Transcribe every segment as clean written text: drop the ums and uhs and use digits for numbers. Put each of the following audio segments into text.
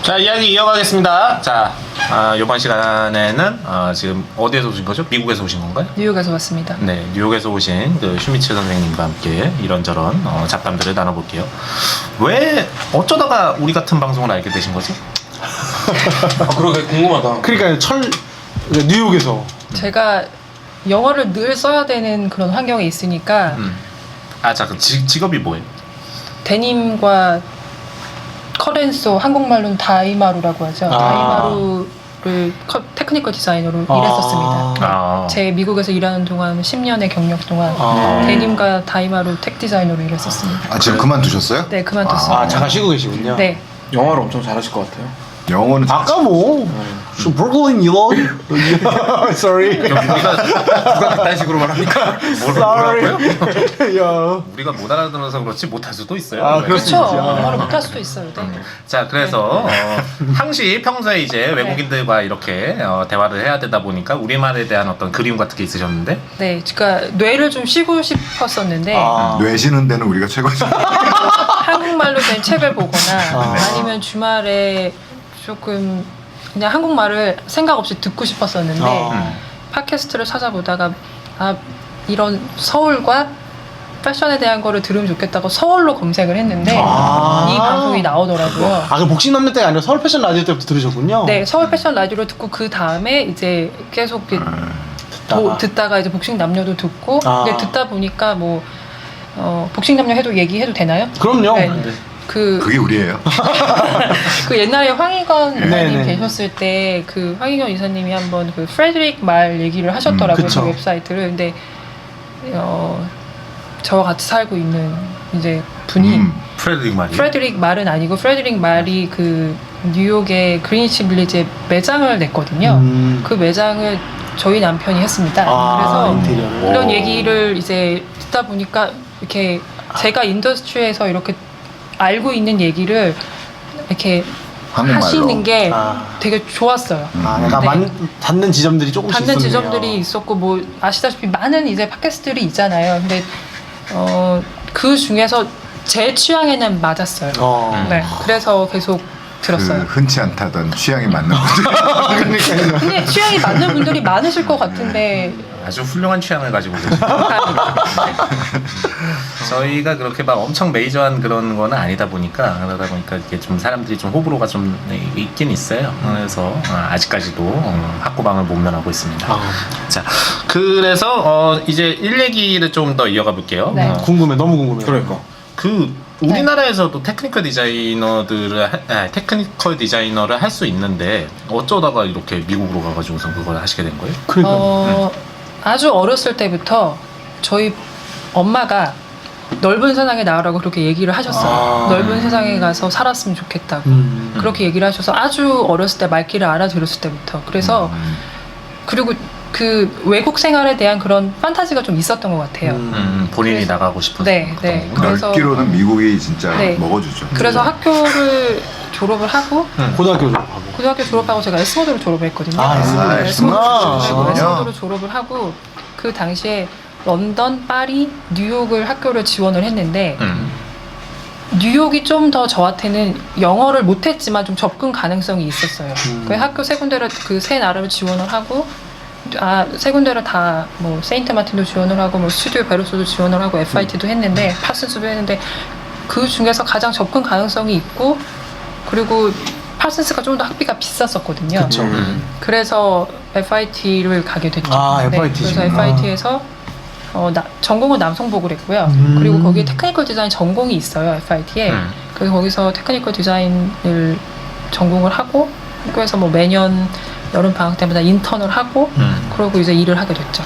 자, 이야기 이어가겠습니다. 자, 이번 시간에는 지금 어디에서 오신 거죠? 미국에서 오신 건가요? 뉴욕에서 왔습니다. 네, 뉴욕에서 오신 그 슈미츠 선생님과 함께 이런저런 잡담들을 나눠볼게요. 왜 어쩌다가 우리 같은 방송을 알게 되신 거지? 그러게 궁금하다. 그러니까 뉴욕에서 제가 영어를 늘 써야 되는 그런 환경에 있으니까 자, 그 직업이 뭐예요? 데님과 커렌소, 한국말로는 다이마루라고 하죠. 다이마루를 테크니컬 디자이너로 일했었습니다. 제 미국에서 일하는 동안 10년의 경력 동안 데님과 다이마루 텍 디자이너로 일했었습니다. 지금 그만두셨어요? 네, 그만뒀습니다. 잠깐 쉬고 계시군요. 네. 영어를 엄청 잘하실 것 같아요. 영어는 아까 뭐 브루클린 유언 sorry 누가 그딴 식으로 말합니까? 뭐라고요? 야. 우리가 못 알아들어서 그렇지 못할 수도 있어요. 그럴 수 그렇죠. 있지. 영어를 못할 수도 있어요. 네. 자, 그래서 항시 평소에 이제 외국인들과 이렇게 대화를 해야 되다 보니까 우리말에 대한 어떤 그리움 같은 게 있으셨는데, 네, 그러니까 뇌를 좀 쉬고 싶었었는데 뇌시는 데는 우리가 최고죠. 한국말로 된 책을 보거나 아니면 주말에 조금 그냥 한국말을 생각 없이 듣고 싶었었는데 팟캐스트를 찾아보다가 이런 서울과 패션에 대한 거를 들으면 좋겠다고 서울로 검색을 했는데 이 방송이 나오더라고요. 그 복싱 남는 때가 아니라 서울 패션 라디오 때부터 들으셨군요. 네, 서울 패션 라디오를 듣고 그 다음에 이제 계속 듣다가 이제 복싱 남녀도 듣고 근데 듣다 보니까 뭐 복싱 남녀 얘기해도 되나요? 그럼요. 네. 그게 우리예요. 그 옛날에 황희건 이사님 네네. 계셨을 때 그 황희건 이사님이 한번 그 프레드릭 말 얘기를 하셨더라고요. 그쵸. 그 웹사이트를. 근데 저와 같이 살고 있는 이제 분이 프레드릭 말이. 프레드릭 말은 아니고 프레드릭 말이 그 뉴욕의 그리니치 빌리지에 매장을 냈거든요. 그 매장을 저희 남편이 했습니다. 그래서 인테리어를. 그런 얘기를 이제 듣다 보니까 이렇게 제가 인더스트리에서 이렇게 알고 있는 얘기를 이렇게 한국말로. 하시는 게 되게 좋았어요. 약간 네. 닿는 지점들이 조금씩 닿는 있었네요. 지점들이 있었고 뭐 아시다시피 많은 이제 팟캐스트들이 있잖아요. 근데 그 중에서 제 취향에는 맞았어요. 네, 그래서 계속 들었어요. 흔치 않다던 취향이 맞는 분들. 근데 취향이 맞는 분들이 많으실 것 같은데 아주 훌륭한 취향을 가지고 계십니다. 저희가 그렇게 막 엄청 메이저한 그런 거는 아니다 보니까 이게 좀 사람들이 좀 호불호가 좀 있긴 있어요. 그래서 아직까지도 학고방을 목면하고 있습니다. 자, 그래서 이제 일 얘기를 좀 더 이어가 볼게요. 네. 궁금해, 너무 궁금해요. 그러니까. 우리나라에서도 테크니컬 디자이너를 할 수 있는데 어쩌다가 이렇게 미국으로 가가지고선 그걸 하시게 된 거예요? 그러니까. 아주 어렸을 때부터 저희 엄마가 넓은 세상에 나오라고 그렇게 얘기를 하셨어요. 넓은 세상에 가서 살았으면 좋겠다고 그렇게 얘기를 하셔서 아주 어렸을 때 말귀를 알아들었을 때부터 그래서 그리고 그 외국 생활에 대한 그런 판타지가 좀 있었던 것 같아요. 본인이 그래서- 나가고 싶어서. 네, 네. 그래서 넓기로는 미국이 진짜 네. 먹어주죠. 그래서 학교를 졸업을 하고 고등학교 졸업하고. 고등학교 졸업하고 제가 에스모드로 졸업을 했거든요. 에스모드. 에스모드로 졸업을 하고 그 당시에 런던, 파리, 뉴욕을 학교를 지원을 했는데 뉴욕이 좀 더 저한테는 영어를 못했지만 좀 접근 가능성이 있었어요. 그 학교 세 군데를 그 세 나라를 지원을 하고 세 군데를 다 뭐 세인트 마틴도 지원을 하고 뭐 스튜디오 베로스도 지원을 하고 FIT도 했는데 파슨스도 했는데 그 중에서 가장 접근 가능성이 있고 그리고 파슨스가 좀 더 학비가 비쌌었거든요. 그쵸. 그래서 FIT를 가게 됐죠. FIT 그래서 지구나. FIT에서 전공은 남성복을 했고요. 그리고 거기에 테크니컬 디자인 전공이 있어요, FIT에. 그래서 거기서 테크니컬 디자인을 전공을 하고 학교에서 뭐 매년 여름 방학 때마다 인턴을 하고 그러고 이제 일을 하게 됐죠.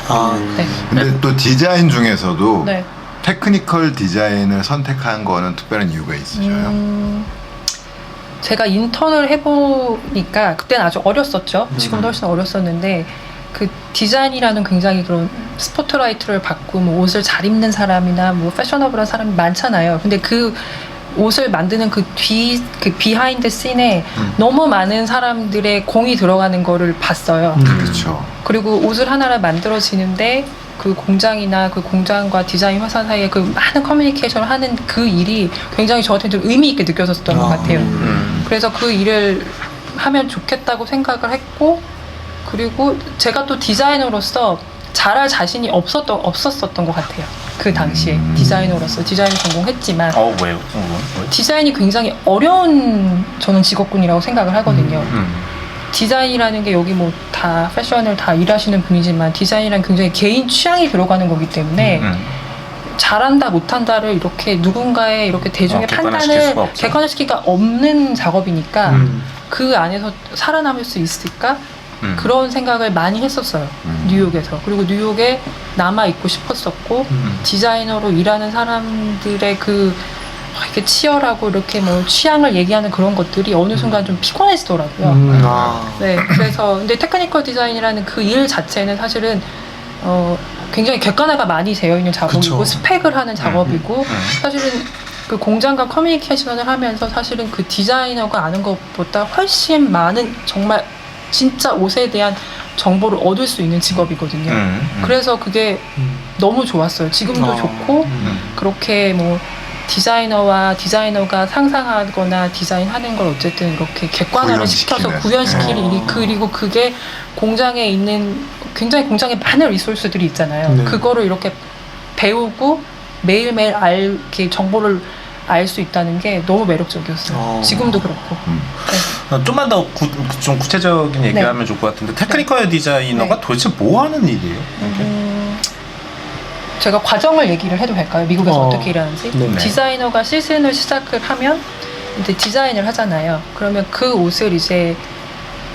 네. 근데 또 디자인 중에서도 네. 테크니컬 디자인을 선택한 거는 특별한 이유가 있으셔요? 제가 인턴을 해보니까 그때는 아주 어렸었죠. 지금도 훨씬 어렸었는데 그 디자인이라는 굉장히 그런 스포트라이트를 받고 뭐 옷을 잘 입는 사람이나 뭐 패셔너블한 사람이 많잖아요. 근데 그 옷을 만드는 그 비하인드 씬에 너무 많은 사람들의 공이 들어가는 거를 봤어요. 그렇죠. 그리고 옷을 하나를 만들어지는데 그 공장이나 그 공장과 디자인 회사 사이에 그 많은 커뮤니케이션을 하는 그 일이 굉장히 저한테 좀 의미 있게 느껴졌던 것 같아요. 그래서 그 일을 하면 좋겠다고 생각을 했고, 그리고 제가 또 디자이너로서 잘할 자신이 없었었던 것 같아요. 그 당시에 디자이너로서 디자인 전공했지만 왜요? 디자인이 굉장히 어려운 저는 직업군이라고 생각을 하거든요. 디자인이라는 게 여기 뭐 다 패션을 다 일하시는 분이지만 디자인이란 굉장히 개인 취향이 들어가는 거기 때문에 잘한다 못한다를 이렇게 누군가의 이렇게 대중의 객관화시킬 판단을 수가 없죠. 객관화시키기가 없는 작업이니까 그 안에서 살아남을 수 있을까? 그런 생각을 많이 했었어요. 뉴욕에서. 그리고 뉴욕에 남아 있고 싶었었고 디자이너로 일하는 사람들의 그 이렇게 치열하고 이렇게 뭐 취향을 얘기하는 그런 것들이 어느 순간 좀 피곤해지더라고요. 네, 그래서 근데 테크니컬 디자인이라는 그 일 자체는 사실은 굉장히 객관화가 많이 되어 있는 작업이고 그쵸. 스펙을 하는 작업이고 사실은 그 공장과 커뮤니케이션을 하면서 사실은 그 디자이너가 아는 것보다 훨씬 많은 정말 진짜 옷에 대한 정보를 얻을 수 있는 직업이거든요. 그래서 그게 너무 좋았어요. 지금도 좋고 그렇게 뭐 디자이너가 상상하거나 디자인하는 걸 어쨌든 이렇게 객관화를 시켜서 구현시킬 일이 그리고 그게 공장에 있는 굉장히 공장에 많은 리소스들이 있잖아요. 네. 그거를 이렇게 배우고 매일매일 이렇게 정보를 알 수 있다는 게 너무 매력적이었어요. 지금도 그렇고. 네. 좀만 더 좀 구체적인 얘기하면 좋을 것 같은데 테크니컬 디자이너가 네. 도대체 뭐 하는 일이에요? 제가 과정을 얘기를 해도 될까요? 미국에서 어떻게 일하는지. 네. 디자이너가 시즌을 시작을 하면 이제 디자인을 하잖아요. 그러면 그 옷을 이제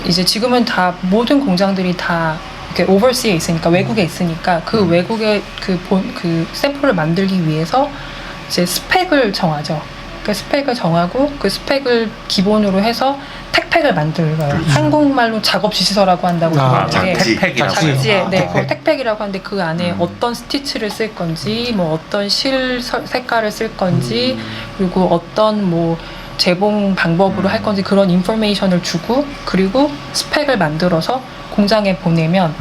지금은 다 모든 공장들이 다 이렇게 오버시에 있으니까 외국에 있으니까 그 외국의 그 샘플을 만들기 위해서 이제 스펙을 정하죠. 그 스펙을 정하고 그 스펙을 기본으로 해서 택팩을 만들어요. 한국말로 작업 지시서라고 한다고 그러는데 택팩이라고 작지에 네, 택팩. 그걸 택팩이라고 하는데 그 안에 어떤 스티치를 쓸 건지, 뭐 어떤 실 색깔을 쓸 건지, 그리고 어떤 뭐 재봉 방법으로 할 건지 그런 인포메이션을 주고 그리고 스펙을 만들어서 공장에 보내면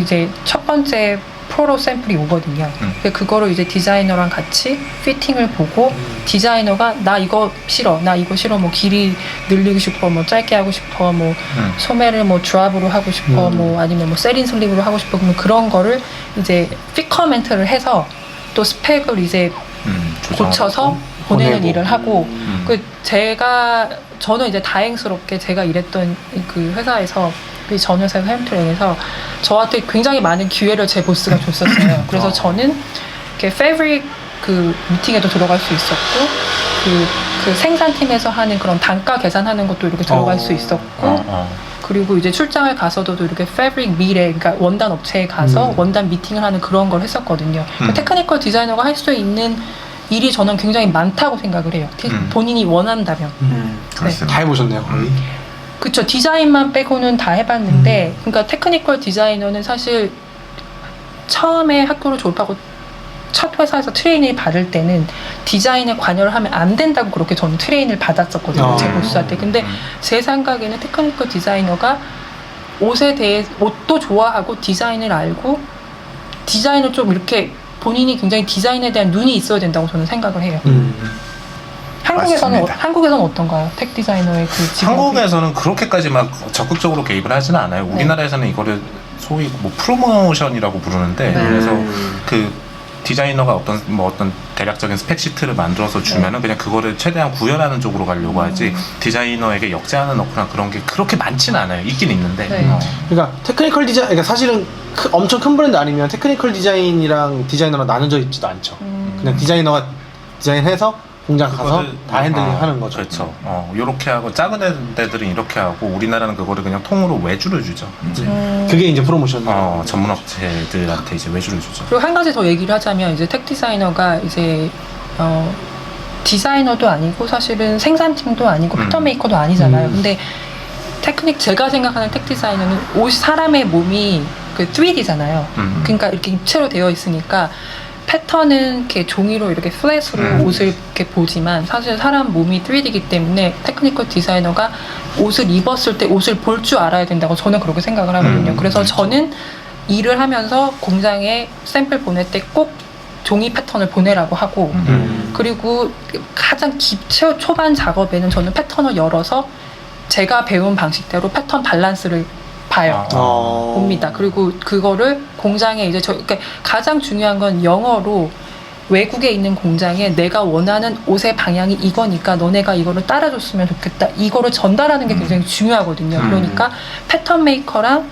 이제 첫 번째 프로 샘플이 오거든요. 그거를 이제 디자이너랑 같이 피팅을 보고 디자이너가 나 이거 싫어, 뭐 길이 늘리고 싶어, 뭐 짧게 하고 싶어, 뭐 소매를 뭐 드랍으로 하고 싶어, 뭐 아니면 뭐 세린 슬립으로 하고 싶어, 그러면 그런 거를 이제 피커멘트를 해서 또 스펙을 이제 고쳐서 보내는 보내고. 일을 하고 저는 이제 다행스럽게 제가 일했던 그 회사에서 그 전 회사 햄트링에서 저한테 굉장히 많은 기회를 제 보스가 줬었어요. 그래서 저는 이렇게 패브릭 그 미팅에도 들어갈 수 있었고 그 생산팀에서 하는 그런 단가 계산하는 것도 이렇게 들어갈 수 있었고 그리고 이제 출장을 가서도 이렇게 패브릭 밀에 그러니까 원단 업체에 가서 원단 미팅을 하는 그런 걸 했었거든요. 테크니컬 디자이너가 할 수 있는 일이 저는 굉장히 많다고 생각을 해요. 본인이 원한다면. 그렇습니다. 다 해보셨네요, 거의. 그쵸. 디자인만 빼고는 다 해봤는데, 그러니까 테크니컬 디자이너는 사실 처음에 학교를 졸업하고 첫 회사에서 트레이닝을 받을 때는 디자인에 관여를 하면 안 된다고 그렇게 저는 트레이닝을 받았었거든요. 제 보스한테. 근데 제 생각에는 테크니컬 디자이너가 옷도 좋아하고 디자인을 알고 디자인을 좀 이렇게 본인이 굉장히 디자인에 대한 눈이 있어야 된다고 저는 생각을 해요. 맞습니다. 한국에서는 어떤가요? 텍 디자이너의 그 직업이? 한국에서는 그렇게까지 막 적극적으로 개입을 하지는 않아요. 우리나라에서는 이거를 소위 뭐 프로모션이라고 부르는데 그래서 그 디자이너가 어떤 대략적인 스펙 시트를 만들어서 주면은 그냥 그거를 최대한 구현하는 쪽으로 가려고 하지 디자이너에게 역제안을 넣거나 그런 게 그렇게 많지는 않아요. 있긴 있는데. 네. 그러니까 테크니컬 디자인, 그러니까 사실은 엄청 큰 브랜드 아니면 테크니컬 디자인이랑 디자이너랑 나눠져 있지도 않죠. 그냥 디자이너가 디자인해서 공장 가서 다 핸들링 하는 거죠. 그렇죠. 요렇게 하고 작은 데들은 이렇게 하고 우리나라는 그거를 그냥 통으로 외주를 주죠. 이제. 그게 이제 프로모션. 전문 업체들한테 이제 외주를 주죠. 그리고 한 가지 더 얘기를 하자면 이제 텍 디자이너가 이제 디자이너도 아니고 사실은 생산팀도 아니고 패턴 메이커도 아니잖아요. 근데 제가 생각하는 텍 디자이너는 사람의 몸이 그 3D잖아요. 그러니까 이렇게 입체로 되어 있으니까 패턴은 이렇게 종이로 이렇게 플랫으로 옷을 이렇게 보지만 사실 사람 몸이 3D이기 때문에 테크니컬 디자이너가 옷을 입었을 때 옷을 볼 줄 알아야 된다고 저는 그렇게 생각을 하거든요. 그래서 그렇죠. 저는 일을 하면서 공장에 샘플 보낼 때 꼭 종이 패턴을 보내라고 하고 그리고 가장 초반 작업에는 저는 패턴을 열어서 제가 배운 방식대로 패턴 밸런스를 봐요. 봅니다. 그리고 그거를 공장에 이제 그러니까 가장 중요한 건 영어로 외국에 있는 공장에 내가 원하는 옷의 방향이 이거니까 너네가 이거를 따라줬으면 좋겠다. 이거를 전달하는 게 굉장히 중요하거든요. 그러니까 패턴 메이커랑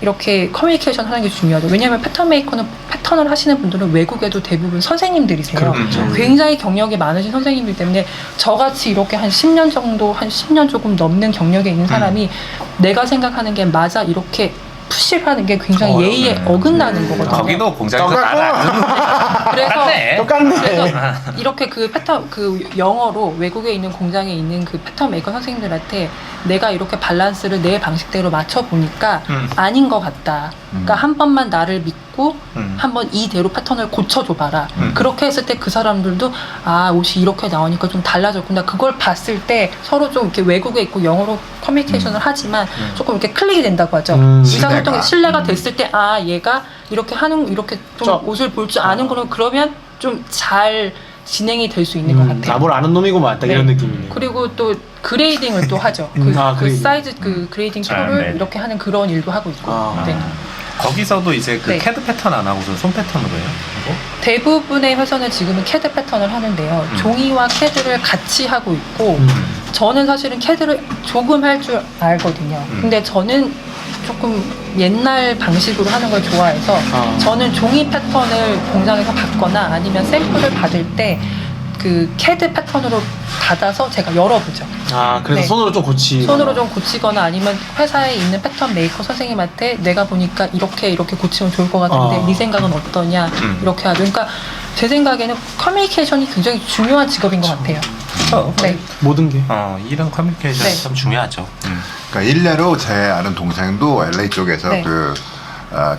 이렇게 커뮤니케이션 하는 게 중요하죠. 왜냐하면 패턴 메이커는 패턴을 하시는 분들은 외국에도 대부분 선생님들이세요. 굉장히 경력이 많으신 선생님들 때문에 저같이 이렇게 한 10년 정도, 한 10년 조금 넘는 경력에 있는 사람이 내가 생각하는 게 맞아 이렇게 푸시를 하는 게 굉장히 예의에 어긋나는 거거든요. 거기도 공장에서 따라. 그래서 이렇게 그 패턴 그 영어로 외국에 있는 공장에 있는 그 패턴 메이커 선생님들한테 내가 이렇게 밸런스를 내 방식대로 맞춰 보니까 아닌 것 같다. 그러니까 한 번만 나를 믿고 한번 이대로 패턴을 고쳐줘 봐라. 그렇게 했을 때 그 사람들도 아 옷이 이렇게 나오니까 좀 달라졌구나. 그걸 봤을 때 서로 좀 이렇게 외국에 있고 영어로 커뮤니케이션을 하지만 조금 이렇게 클릭이 된다고 하죠. 의사소통이 신뢰가 됐을 때 아 얘가 이렇게 하는 이렇게 좀 옷을 볼 줄 아는 거는 그러면 좀 잘 진행이 될 수 있는 것 같아요. 나뭘 아는 놈이고 맞다 이런 느낌이네요. 그리고 또 그레이딩을 또 하죠. 그 그레이딩. 사이즈 그 그레이딩 툴을 이렇게 하는 그런 일도 하고 있고. 네. 거기서도 이제 그 네. 캐드 패턴 안 하고서 손 패턴으로 해요? 이거? 대부분의 회사는 지금은 캐드 패턴을 하는데요. 종이와 캐드를 같이 하고 있고 저는 사실은 캐드를 조금 할 줄 알거든요. 근데 저는 조금 옛날 방식으로 하는 걸 좋아해서 저는 종이 패턴을 공장에서 받거나 아니면 샘플을 받을 때 그 캐드 패턴으로 받아서 제가 열어보죠. 그래서 네. 손으로 좀 손으로 좀 고치거나 아니면 회사에 있는 패턴 메이커 선생님한테 내가 보니까 이렇게 고치면 좋을 것 같은데 네 생각은 어떠냐 이렇게 하죠. 그러니까 제 생각에는 커뮤니케이션이 굉장히 중요한 직업인 것 같아요. 네. 모든 게. 이런 커뮤니케이션 네. 참 중요하죠. 그러니까 일례로 제 아는 동생도 LA 쪽에서 네. 그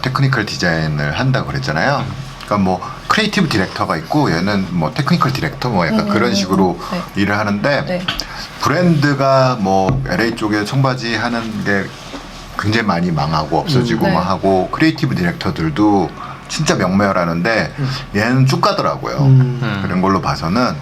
테크니컬 디자인을 한다고 그랬잖아요. 그러니까 뭐 크리에이티브 디렉터가 있고 얘는 뭐 테크니컬 디렉터 뭐 약간 그런 식으로 네. 일을 하는데 네. 브랜드가 뭐 LA 쪽에 청바지 하는 게 굉장히 많이 망하고 없어지고 네. 막 하고 크리에이티브 디렉터들도 진짜 명매어라는데 얘는 쭉 가더라고요. 그런 걸로 봐서는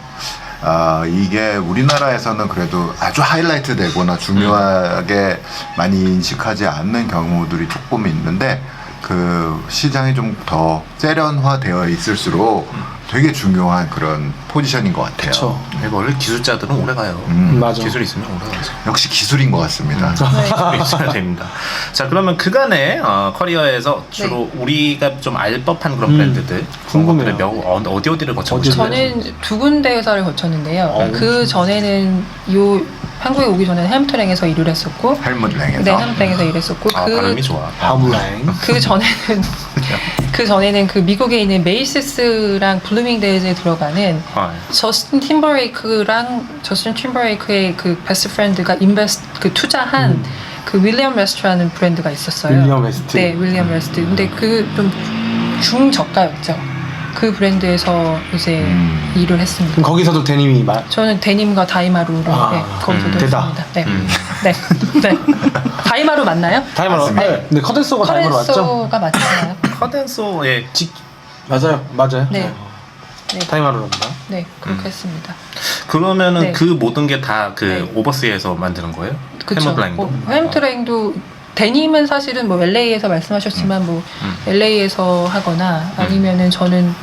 이게 우리나라에서는 그래도 아주 하이라이트 되거나 중요하게 많이 인식하지 않는 경우들이 조금 있는데 그 시장이 좀 더 세련화되어 있을수록 되게 중요한 그런 포지션인 것 같아요. 그쵸. 원래 기술자들은 오래 가요. 맞아. 기술이 있으면 오래 가죠. 역시 기술인 것 같습니다. 네. 있어야 됩니다. 자, 그러면 그간의 커리어에서 주로 우리가 좀 알 법한 그런 브랜드들, 궁금해요. 어디를 거쳐보셨나요? 저는 두 군데 회사를 거쳤는데요. 그 전에는 한국에 오기 전에는 햄트랭에서 일을 했었고, 헬멧 랭에서. 네, 햄트랭에서 일했었고, 발음이 좋아. 아물라잉. 그 전에는 그 미국에 있는 메이시스랑 블루밍데이즈에 들어가는 저스틴 팀버레이크의 그 베스트 프렌드가 투자한 그 윌리엄 웨스트라는 브랜드가 있었어요. 윌리엄 웨스트. 네, 윌리엄 웨스트. 근데 그 좀 중저가였죠. 그 브랜드에서 이제 일을 했습니다. 그럼 거기서도 데님이 저는 데님과 다이마루를 네, 거기서도 대다. 했습니다. 네. 네. 다이마루 맞나요? 다이마루. 네. 근데 커덴소가 다이마루 맞죠? 커덴소가 맞잖아요. 커덴소의 맞아요. 네. 네. 다이마루랍니다. 네, 그렇게 했습니다. 그러면은 네. 그 모든 게 다 그 네. 오버스에서 만드는 거예요? 그쵸. 햄블라인도? 햄트랭도 데님은 사실은 뭐 LA에서 말씀하셨지만 뭐 LA에서 하거나 아니면은 저는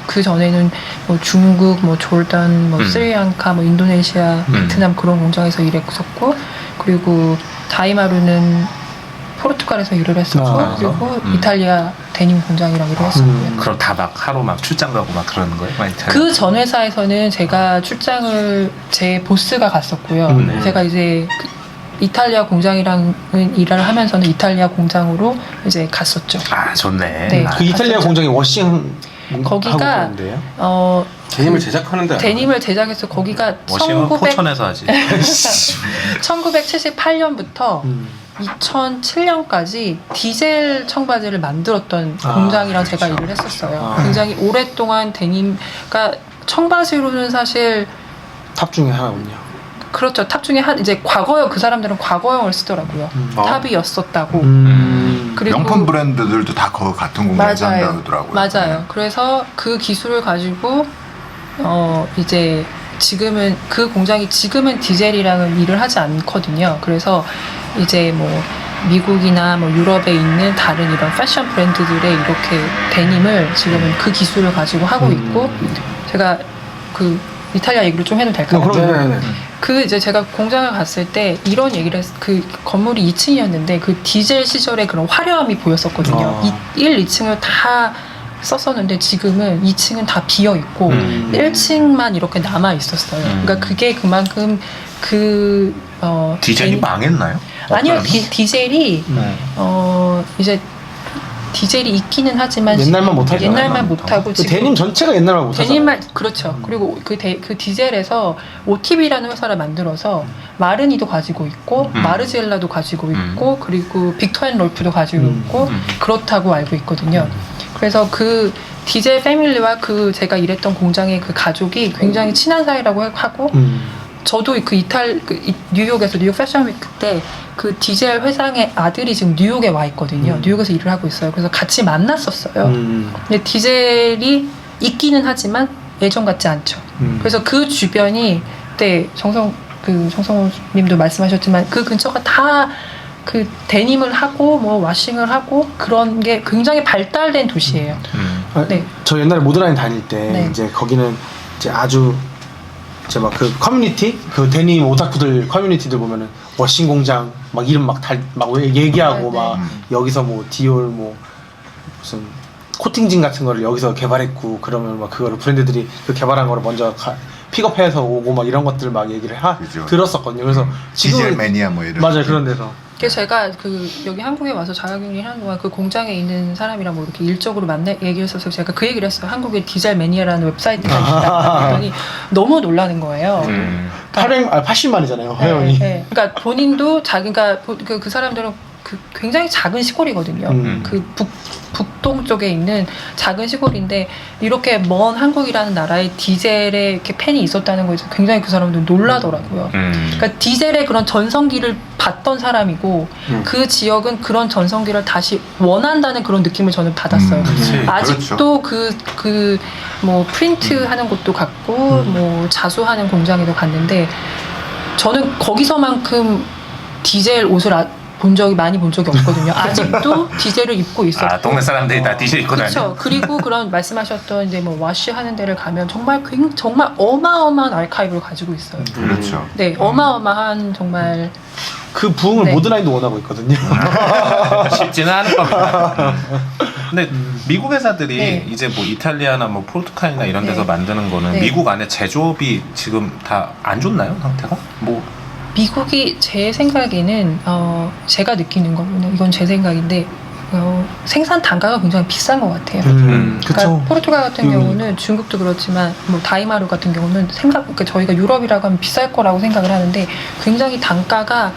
그 전에는 뭐 중국, 뭐 조던, 뭐 스리랑카, 뭐 인도네시아, 베트남 그런 공장에서 일했었고 그리고 다이마루는 포르투갈에서 일을 했었고 그리고 이탈리아 데님 공장이랑 일을 했었고요. 그럼 다 막 하루 막 출장 가고 막 그러는 거예요? 그 전 회사에서는 제가 출장을 제 보스가 갔었고요. 제가 이제 이탈리아 공장이랑 일을 하면서는 이탈리아 공장으로 이제 갔었죠. 아, 좋네. 네. 그 이탈리아 공장이 워싱 거기가 데님을 제작하는데 데님을 제작해서 거기가 워싱은 포천에서 하지. 1978년부터 2007년까지 디젤 청바지를 만들었던 공장이랑 제가 일을 했었어요. 굉장히 오랫동안 데님가 청바지로는 사실 탑 중에 하나군요. 그렇죠. 탑 중에 이제 과거형 그 사람들은 과거형을 쓰더라고요. 탑이었었다고. 그리고 명품 브랜드들도 다 같은 공장에서 한다고 하더라고요. 맞아요. 그래서 그 기술을 가지고 이제 지금은 그 공장이 지금은 디젤이랑은 일을 하지 않거든요. 그래서 이제 뭐 미국이나 뭐 유럽에 있는 다른 이런 패션 브랜드들의 이렇게 데님을 지금은 그 기술을 가지고 하고 있고 제가 그 이탈리아 얘기를 좀 해도 될까요? 네네네. 그 이제 제가 공장을 갔을 때 이런 얘기를 그 건물이 2층이었는데 그 디젤 시절의 그런 화려함이 보였었거든요. 1, 2층을 다 썼었는데 지금은 2층은 다 비어 있고 1층만 이렇게 남아 있었어요. 그러니까 그게 그만큼 디젤이 망했나요? 아니요, 어떤- 디젤이 이제 디젤이 있기는 하지만 옛날만 못하죠. 옛날만 못하고 그 지금 데님 전체가 옛날만 못하죠. 데님만 그렇죠. 그리고 그 디젤에서 OTB라는 회사를 만들어서 마르니도 가지고 있고 마르지엘라도 가지고 있고 그리고 빅토앤롤프도 가지고 있고 그렇다고 알고 있거든요. 그래서 그 디젤 패밀리와 그 제가 일했던 공장의 그 가족이 굉장히 친한 사이라고 하고 저도 뉴욕에서 뉴욕 패션 위크 때 그 디젤 회장의 아들이 지금 뉴욕에 와 있거든요. 뉴욕에서 일을 하고 있어요. 그래서 같이 만났었어요. 근데 디젤이 있기는 하지만 예전 같지 않죠. 그래서 그 주변이 그때 정성호님도 말씀하셨지만 그 근처가 다 그 데님을 하고 뭐 와싱을 하고 그런 게 굉장히 발달된 도시예요. 네. 저 옛날에 모드라인 다닐 때 네. 이제 거기는 이제 아주 이제 막 그 커뮤니티 그 데님 오타쿠들 커뮤니티들 보면은 워싱 공장 막 이름 막 얘기하고 네, 막 여기서 뭐 디올 뭐 무슨 코팅진 같은 거를 여기서 개발했고 그러면 막 그거를 브랜드들이 그 개발한 거를 먼저 픽업해서 오고 막 이런 것들 막 얘기를 그죠. 들었었거든요. 그래서 디젤 지금은 매니아 뭐 이런. 맞아요 그런 데서. 그래서 제가 여기 한국에 와서 자가격리 하는 동안 그 공장에 있는 사람이랑 뭐 이렇게 일적으로 얘기했어서 제가 그 얘기를 했어요. 한국에 디젤 매니아라는 웹사이트가 있다. 그랬더니 너무 놀라는 거예요. 80만이잖아요 회원이. 네. 그러니까 본인도 자기가 그 사람들은 굉장히 작은 시골이거든요. 그 북동 쪽에 있는 작은 시골인데 이렇게 먼 한국이라는 나라에 디젤에 이렇게 팬이 있었다는 거에서 굉장히 그 사람들 놀라더라고요. 그러니까 디젤의 그런 전성기를 봤던 사람이고 그 지역은 그런 전성기를 다시 원한다는 그런 느낌을 저는 받았어요. 아직도 그 뭐 프린트 하는 곳도 갔고 뭐 자수하는 공장에도 갔는데 저는 거기서만큼 디젤 옷을 많이 본 적이 없거든요. 아직도 디젤을 입고 있었고. 동네 사람들이 다 디젤 입고 다녀. 그렇죠. 그리고 그런 말씀하셨던 이제 뭐 와시하는 데를 가면 정말 어마어마한 아카이브를 가지고 있어요. 그렇죠. 네, 어마어마한 정말. 그 부흥을 네. 모드라인도 원하고 있거든요. 쉽지는 않을 겁니다. 근데 미국 회사들이 네. 이제 뭐 이탈리아나 뭐 포르투갈이나 이런 데서 네. 만드는 거는 네. 미국 안에 제조업이 지금 다 안 좋나요, 상태가? 뭐 미국이 제 생각에는 제가 느끼는 거는 이건 제 생각인데 생산 단가가 굉장히 비싼 것 같아요. 그쵸. 그러니까 포르투갈 같은 경우는 중국도 그렇지만 뭐 다이마루 같은 경우는 그러니까 저희가 유럽이라고 하면 비쌀 거라고 생각을 하는데 굉장히 단가가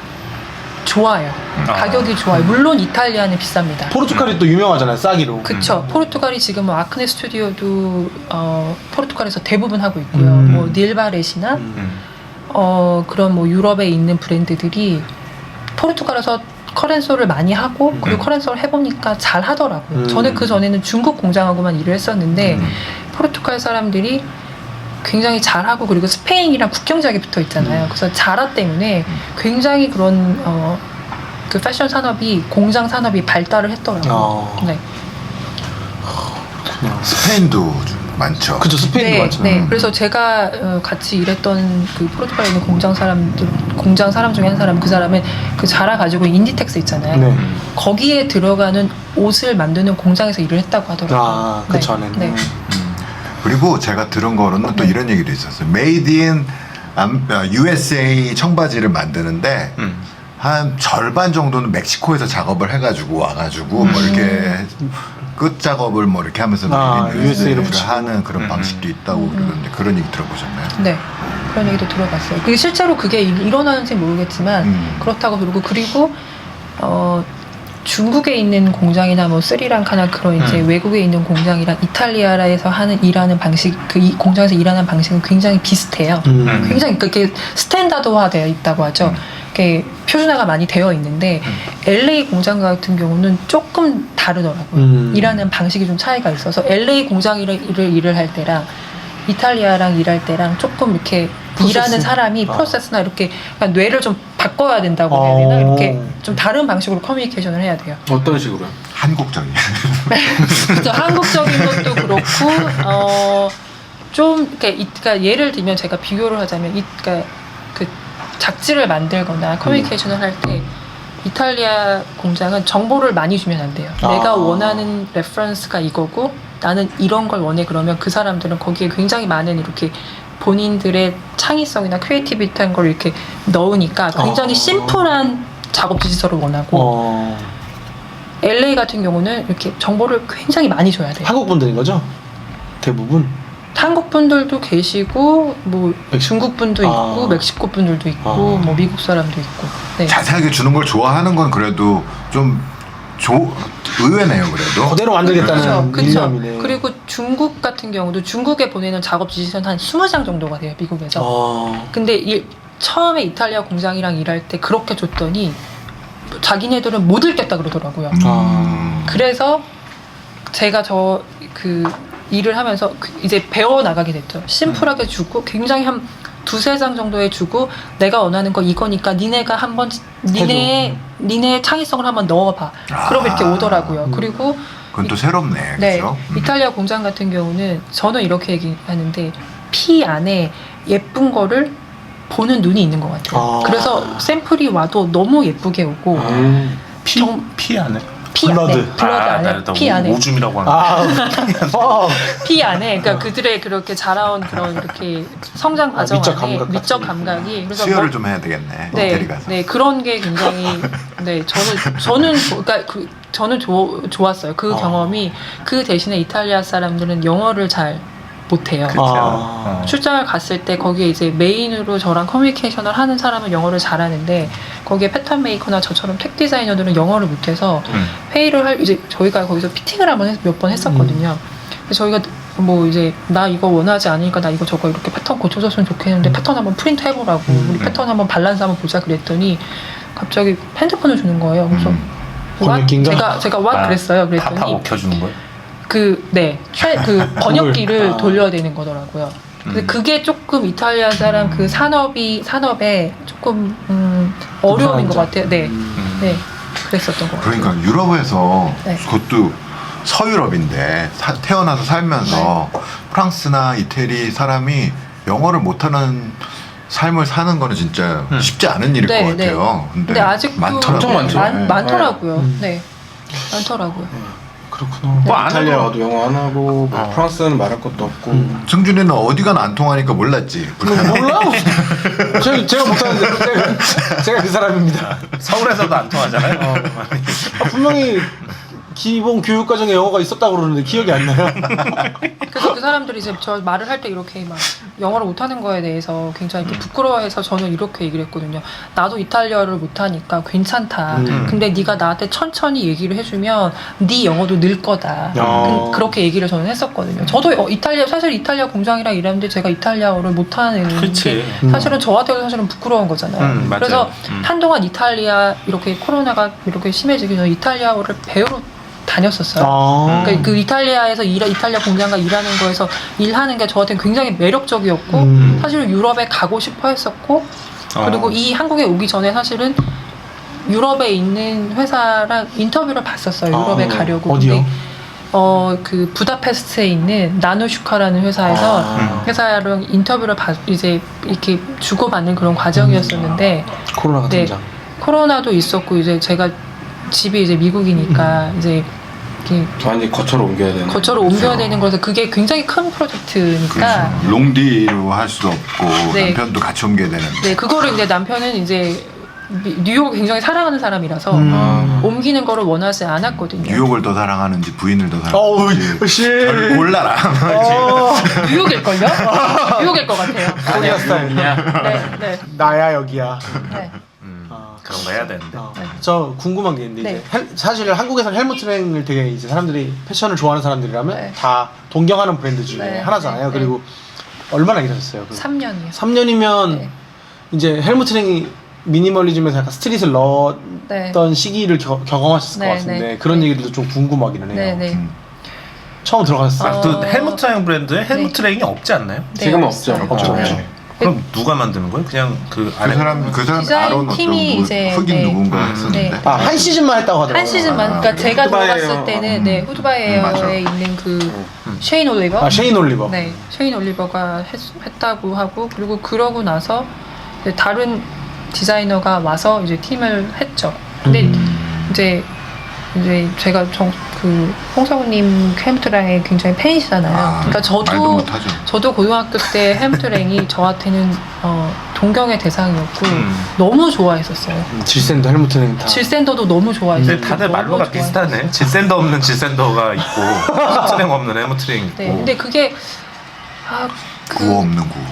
좋아요. 가격이 좋아요. 물론 이탈리아는 비쌉니다. 포르투갈이 또 유명하잖아요 싸기로. 그쵸. 포르투갈이 지금 뭐 아크네 스튜디오도 포르투갈에서 대부분 하고 있고요. 뭐 닐바렛이나 그런 뭐 유럽에 있는 브랜드들이 포르투갈에서 커렌소를 많이 하고 그리고 커렌소를 해보니까 잘 하더라고요. 저는 그 전에는 중국 공장하고만 일을 했었는데 포르투갈 사람들이 굉장히 잘하고 그리고 스페인이랑 국경지역에 붙어 있잖아요. 그래서 자라 때문에 굉장히 그런 그 패션 산업이 공장 산업이 발달을 했더라고요. 네. 스페인도 좀 많죠. 그쵸 스페인도 네, 많죠. 네. 그래서 제가 같이 일했던 그 포르투갈에 있는 공장 사람 중에 한 사람, 그 사람은 그 자라 가지고 인디텍스 있잖아요. 네. 거기에 들어가는 옷을 만드는 공장에서 일을 했다고 하더라고요. 그 전에는. 네. 그리고 제가 들은 거로는 또 이런 얘기도 있었어요. 메이드 인 USA 청바지를 만드는데 한 절반 정도는 멕시코에서 작업을 해가지고 와가지고 뭐 이렇게 끝 작업을 뭐 이렇게 하면서 USA를 하는 그런 방식도 있다고 그러던데 그런 얘기 들어보셨나요? 네. 그런 얘기도 들어봤어요. 그게 실제로 그게 일어나는지 모르겠지만 그렇다고 그리고 중국에 있는 공장이나 뭐 스리랑카나 그런 이제 외국에 있는 공장이랑 이탈리아에서 일하는 방식, 이 공장에서 일하는 방식은 굉장히 비슷해요. 굉장히 그게 스탠다드화되어 있다고 하죠. 이렇게 표준화가 많이 되어 있는데 LA 공장 같은 경우는 조금 다르더라고요. 일하는 방식이 좀 차이가 있어서 LA 공장 일을 할 때랑 이탈리아랑 일할 때랑 조금 이렇게 프로세스? 일하는 사람이 프로세스나 이렇게 약간 뇌를 좀 바꿔야 된다고 해야 되나? 이렇게 좀 다른 방식으로 커뮤니케이션을 해야 돼요. 어떤 식으로요? 한국적인. 그래서 한국적인 것도 그렇고 좀 그러니까 예를 들면 제가 비교를 하자면 그러니까 그 잡지를 만들거나 커뮤니케이션을 할 때 이탈리아 공장은 정보를 많이 주면 안 돼요. 내가 원하는 레퍼런스가 이거고 나는 이런 걸 원해 그러면 그 사람들은 거기에 굉장히 많은 이렇게 본인들의 창의성이나 크리에이티비티한 걸 이렇게 넣으니까 굉장히 심플한 작업 지시서를 원하고 LA 같은 경우는 이렇게 정보를 굉장히 많이 줘야 돼요. 한국 분들인 거죠? 대부분? 한국 분들도 계시고 뭐 중국 분도 있고 멕시코 분들도 있고 뭐 미국 사람도 있고. 네. 자세하게 주는 걸 좋아하는 건 그래도 좀 의외네요, 그래도. 그대로 만들겠다는 그렇죠. 일념이네. 그리고 중국 같은 경우도 중국에 보내는 작업 지시서는 한 20장 정도가 돼요, 미국에서. 근데 처음에 이탈리아 공장이랑 일할 때 그렇게 줬더니 자기네들은 못 읽겠다 그러더라고요. 그래서 제가 일을 하면서 이제 배워 나가게 됐죠. 심플하게 주고 굉장히 한 2-3장 정도에 주고 내가 원하는 거 이거니까 니네가 한번 니네의 창의성을 한번 넣어봐. 그러면 이렇게 오더라고요. 그리고 그건 또 새롭네. 네, 그죠? 이탈리아 공장 같은 경우는 저는 이렇게 얘기하는데 피 안에 예쁜 거를 보는 눈이 있는 것 같아요. 그래서 샘플이 와도 너무 예쁘게 오고 피 안에 피 안에 블러드 안에 피 안에 오줌이라고 하는 피 안에 그러니까 그들의 그렇게 자라온 그런 이렇게 성장 과정 미적 안에 감각 미적 감각이 그래서 수혈을 좀 해야 되겠네. 이태리 가서. 네 그런 게 굉장히 저는 좋았어요. 그 경험이. 그 대신에 이탈리아 사람들은 영어를 잘 못해요. 출장을 갔을 때 거기에 이제 메인으로 저랑 커뮤니케이션을 하는 사람은 영어를 잘하는데 거기에 패턴 메이커나 저처럼 텍 디자이너들은 영어를 못해서 회의를 이제 저희가 거기서 피팅을 몇 번 했었거든요. 그래서 저희가 뭐 이제 나 이거 원하지 않으니까 나 이거 저거 이렇게 패턴 고쳐줬으면 좋겠는데 패턴 한번 프린트 해보라고 우리 패턴 한번 밸런스 한번 보자 그랬더니 갑자기 핸드폰을 주는 거예요. 그래서 제가 와 그랬어요. 다 그랬더니 먹혀주는 거예요? 그 번역기를 돌려야 되는 거더라고요. 근데 그게 조금 이탈리아 사람 그 산업에 조금 어려움인 것 같아요. 네, 그랬었던 것 같아요. 그러니까 유럽에서 네. 그것도 서유럽인데 태어나서 살면서 프랑스나 이태리 사람이 영어를 못하는 삶을 사는 거는 진짜 쉽지 않은 일일 것 같아요. 근데 아직도 많더라고요. 엄청 많죠. 많더라고요. 네, 많더라고요. 그렇구나. 이탈리아어도 영어 안 하고 프랑스는 말할 것도 없고. 승준이는 어디가 안 통하니까 몰랐지. 몰라? 제가 못하는데 제가 그 사람입니다. 서울에서도 안 통하잖아요. 분명히 기본 교육과정에 영어가 있었다고 그러는데 기억이 안 나요. 그래서 그 사람들이 이제 저 말을 할 때 이렇게 막 영어를 못하는 거에 대해서 굉장히 이렇게 부끄러워해서 저는 이렇게 얘기를 했거든요. 나도 이탈리아를 못하니까 괜찮다. 근데 네가 나한테 천천히 얘기를 해주면 네 영어도 늘 거다. 그렇게 얘기를 저는 했었거든요. 저도 사실 이탈리아 공장이랑 일하는데 제가 이탈리아어를 못하는 게 사실은 저한테는 사실은 부끄러운 거잖아요. 그래서 한동안 이탈리아 이렇게 코로나가 이렇게 심해지기 전에 이탈리아어를 배우러 다녔었어요. 그러니까 그 이탈리아에서 이탈리아 공장과 일하는 거에서 일하는 게 저한테는 굉장히 매력적이었고 사실은 유럽에 가고 싶어 했었고 그리고 이 한국에 오기 전에 사실은 유럽에 있는 회사랑 인터뷰를 봤었어요. 유럽에 가려고. 어디요? 근데 그 부다페스트에 있는 나누슈카라는 회사랑 인터뷰를 이제 이렇게 주고받는 그런 과정이었었는데 코로나가 등장. 코로나도 있었고 이제 제가 집이 이제 미국이니까 이제 이렇게 완전히 거처로 옮겨야 되는. 거처로 옮겨야 되는 거라서 그게 굉장히 큰 프로젝트니까. 그렇죠. 롱디로 할 수도 없고 네. 남편도 같이 옮겨야 되는데. 네, 그거를 이제 남편은 이제 뉴욕 굉장히 사랑하는 사람이라서 옮기는 거를 원하지 않았거든요. 뉴욕을 더 사랑하는지 부인을 더 사랑하는지 별 골라라. 뉴욕일걸요? 뉴욕일 것 같아요. 코리아 스타일이냐? 네. 나야 여기야. 네. 그런 거 해야 되는데. 저 궁금한 게 있는데 네. 이제 사실 한국에서는 헬무트랭을 되게 이제 사람들이 패션을 좋아하는 사람들이라면 네. 다 동경하는 브랜드 중에 네. 하나잖아요. 네. 그리고 얼마나 일하셨어요? 3년이요. 3년이면 네. 이제 헬무트랭이 미니멀리즘에서 약간 스트릿을 넣었던 네. 시기를 경험하셨을 네, 것 같은데 네. 그런 네. 얘기들도 좀 궁금하기는 해요. 네네. 처음 들어갔어요. 아, 또 헬무트라는 브랜드에 헬무트 랭이 없지 않나요? 지금 네, 없죠. 없어요. 없죠, 어. 없죠. 그럼 누가 만드는 거예요? 그냥 그 그 안에 사람 디자인 아론 어떤 팀이 이제, 흑인 네. 누군가 네. 했었는데. 아, 한 시즌만 했다고 하더라고요. 한 시즌만, 아, 그러니까 그래요? 제가 후드바이 들어갔을 에어. 때는 네, 후드바이 맞아. 에어에 있는 그 쉐인 올리버. 아, 셰인 올리버. 네, 쉐인 올리버가 했다고 하고 그리고 그러고 나서 이제 다른 디자이너가 와서 이제 팀을 했죠. 근데 이제 제가 그 홍성우님 헬무트랑의 굉장히 팬이시잖아요. 그러니까 말도 못하죠. 저도 고등학교 때 헬무트랭이 저한테는 동경의 대상이었고 너무 좋아했었어요. 질샌더 헬무트는 다. 질샌더도 너무 좋아했어요. 근데 다들 너무 말로가 좋아했어요. 비슷하네. 질샌더 없는 질샌더가 있고 헬무트랭 없는 헬무트랭 있고. 네, 근데 그게 구호 없는 구호.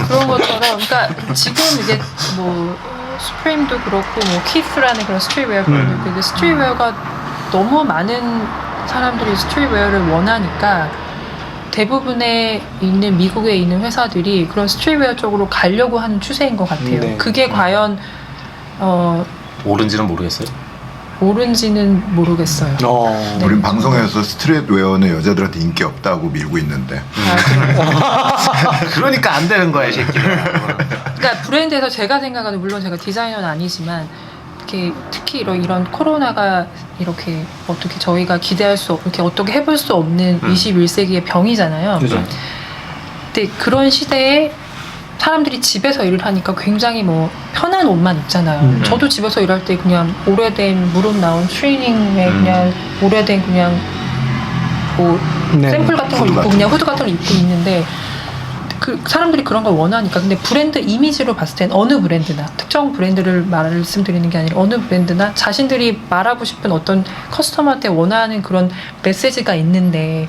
그런 것처럼, 그러니까 지금 이제 뭐 스프림도 그렇고 뭐 키스라는 그런 스트리트웨어 브랜드 근데 스트리트웨어가 너무 많은 사람들이 스트리트웨어를 원하니까 대부분의 있는 미국에 있는 회사들이 그런 스트리트웨어 쪽으로 가려고 하는 추세인 것 같아요. 네. 그게 과연 옳은지는 모르겠어요. 옳은지는 모르겠어요. 네. 우린 방송에서 스트레이트웨어는 여자들한테 인기 없다고 밀고 있는데. 그러니까 안 되는 거야, 이 새끼들. 그러니까 브랜드에서 제가 생각하는 물론 제가 디자이너는 아니지만 이렇게 특히 이런 코로나가 이렇게 어떻게 저희가 기대할 수 이렇게 어떻게 해볼 수 없는 21세기의 병이잖아요. 그죠. 근데 그런 시대에 사람들이 집에서 일을 하니까 굉장히 뭐 편한 옷만 입잖아요. 저도 집에서 일할 때 그냥 오래된 무릎 나온 트레이닝에 그냥 오래된 그냥 뭐 네. 샘플 같은 걸 후드 입고 같은 그냥 후드 같은 걸 입고 있는데 그 사람들이 그런 걸 원하니까. 근데 브랜드 이미지로 봤을 땐 어느 브랜드나 특정 브랜드를 말씀드리는 게 아니라 어느 브랜드나 자신들이 말하고 싶은 어떤 커스터머한테 원하는 그런 메시지가 있는데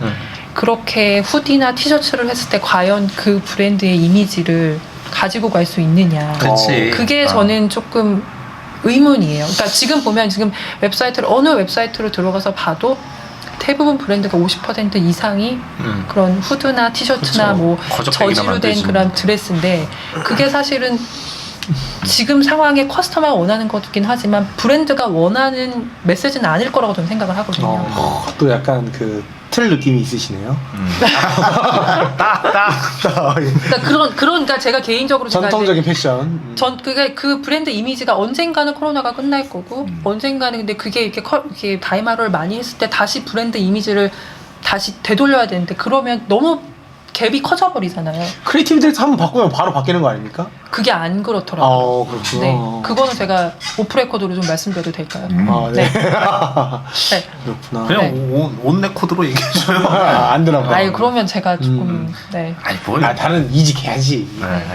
그렇게 후디나 티셔츠를 했을 때 과연 그 브랜드의 이미지를 가지고 갈 수 있느냐. 그렇지. 그게 저는 조금 의문이에요. 그러니까 지금 보면 지금 웹사이트를 어느 웹사이트로 들어가서 봐도 대부분 브랜드가 50% 이상이 그런 후드나 티셔츠나 그쵸. 뭐 거적대기나 저지로 된 만들지. 그런 드레스인데 그게 사실은 지금 상황에 커스터머가 원하는 거긴 하지만 브랜드가 원하는 메시지는 아닐 거라고 저는 생각을 하거든요. 또 약간 그 틀 느낌이 있으시네요. 그러니까 제가 개인적으로 제가 전통적인 패션. 그게 그 브랜드 이미지가 언젠가는 코로나가 끝날 거고 언젠가는 근데 그게 이렇게 다이마로를 많이 했을 때 다시 브랜드 이미지를 다시 되돌려야 되는데 그러면 너무 갭이 커져버리잖아요. 크리에이티브 디렉터 한번 바꾸면 바로 바뀌는 거 아닙니까? 그게 안 그렇더라고요. 그렇구나. 네, 그거는 제가 오프 레코드로 좀 말씀드려도 될까요? 네. 네. 그렇구나. 그냥 네. 온내 코드로 얘기해줘요. 안 되나 봐. 아유 그러면 제가 조금 네. 아니 뭘? 다른 이직해야지.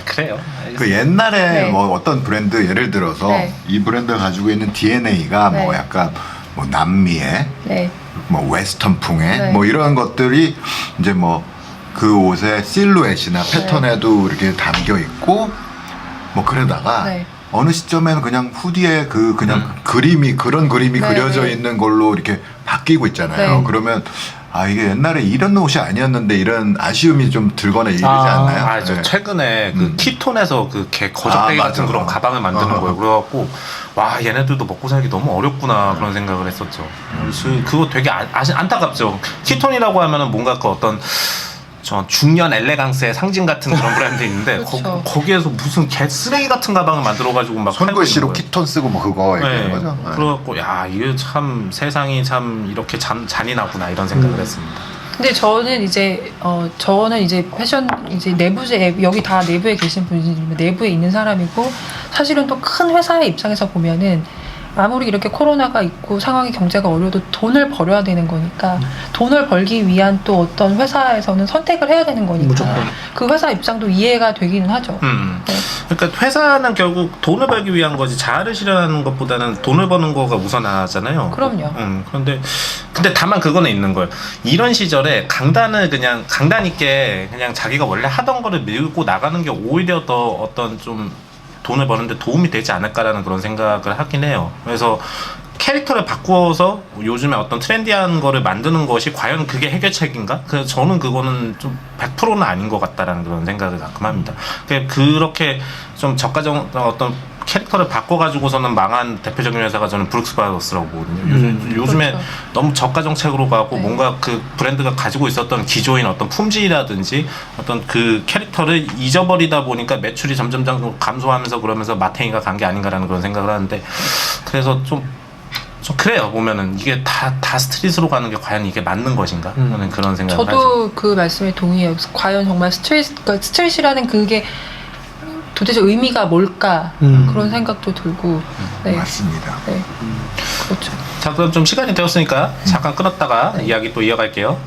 그래요. 그 옛날에 네. 뭐 어떤 브랜드 예를 들어서 네. 이 브랜드가 가지고 있는 DNA가 뭐 네. 약간 뭐 남미의 네. 뭐 웨스턴풍의 네. 뭐 이런 것들이 이제 뭐 그 옷의 실루엣이나 패턴에도 이렇게 담겨 있고 뭐 그러다가 네. 어느 시점에는 그냥 후디에 그냥 그런 그림이 네, 그려져 네. 있는 걸로 이렇게 바뀌고 있잖아요. 네. 그러면 이게 옛날에 이런 옷이 아니었는데 이런 아쉬움이 좀 들거나 이러지 않나요? 저 네. 최근에 그 키톤에서 그 개 거적대기 맞아. 같은 그런 가방을 만드는 거예요. 그래갖고 와 얘네들도 먹고 살기 너무 어렵구나 그런 생각을 했었죠. 그래서 그거 되게 안타깝죠. 키톤이라고 하면은 뭔가 그 어떤 저 중년 엘레강스의 상징 같은 그런 브랜드 있는데 그렇죠. 거기에서 무슨 개 쓰레기 같은 가방을 만들어가지고 막 손글씨로 팔고 있는 거예요. 키톤 쓰고 뭐 그거 얘기하는 거죠. 네. 그래갖고 야 이게 참 세상이 참 이렇게 잔인하구나 이런 생각을 했습니다. 근데 저는 이제 패션 이제 내부제 여기 다 내부에 계신 분이지만 내부에 있는 사람이고 사실은 또 큰 회사의 입장에서 보면은 아무리 이렇게 코로나가 있고 상황이 경제가 어려워도 돈을 벌어야 되는 거니까 돈을 벌기 위한 또 어떤 회사에서는 선택을 해야 되는 거니까 무조건. 그 회사 입장도 이해가 되기는 하죠. 네. 그러니까 회사는 결국 돈을 벌기 위한 거지 자아를 실현하는 것보다는 돈을 버는 거가 우선하잖아요. 그럼요. 그런데 다만 그거는 있는 거예요. 이런 시절에 강단 있게 그냥 자기가 원래 하던 거를 밀고 나가는 게 오히려 더 어떤 좀 돈을 버는데 도움이 되지 않을까라는 그런 생각을 하긴 해요. 그래서 캐릭터를 바꾸어서 요즘에 어떤 트렌디한 거를 만드는 것이 과연 그게 해결책인가? 그래서 저는 그거는 좀 100%는 아닌 것 같다라는 그런 생각을 가끔 합니다. 그렇게 좀 저가적 어떤 캐릭터를 바꿔가지고서는 망한 대표적인 회사가 저는 브룩스 브라더스라고 보거든요. 요즘에 그렇죠. 너무 저가 정책으로 가고 네. 뭔가 그 브랜드가 가지고 있었던 기조인 어떤 품질이라든지 어떤 그 캐릭터를 잊어버리다 보니까 매출이 점점 감소하면서 그러면서 마탱이가 간 게 아닌가라는 그런 생각을 하는데 그래서 좀 그래요. 보면은 이게 다 스트릿으로 가는 게 과연 이게 맞는 것인가? 저는 그런 생각을 하죠. 저도 그 말씀에 동의해요. 과연 정말 스트릿이라는 그게 도대체 의미가 뭘까 그런 생각도 들고 네. 맞습니다. 네. 그렇죠. 자, 그럼 좀 시간이 되었으니까 잠깐 끊었다가 이야기 또 이어갈게요.